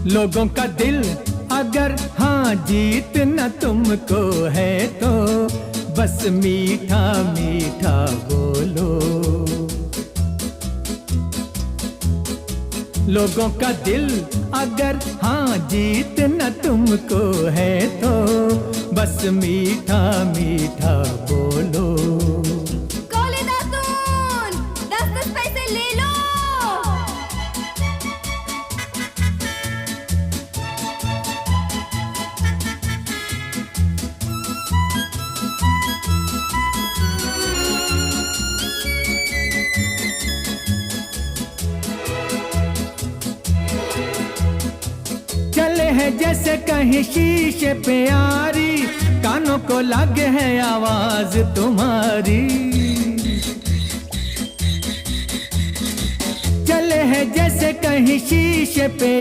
लोगों का दिल अगर हाँ जीतना तुमको है तो बस मीठा मीठा बोलो। लोगों का दिल अगर हाँ जीतना तुमको है तो बस मीठा मीठा बोलो। कौले दातून 10-10 पैसे ले लो। चले है जैसे कहीं शीशे पे यारी, कानों को लगे है आवाज तुम्हारी। चले है जैसे कहीं शीशे पे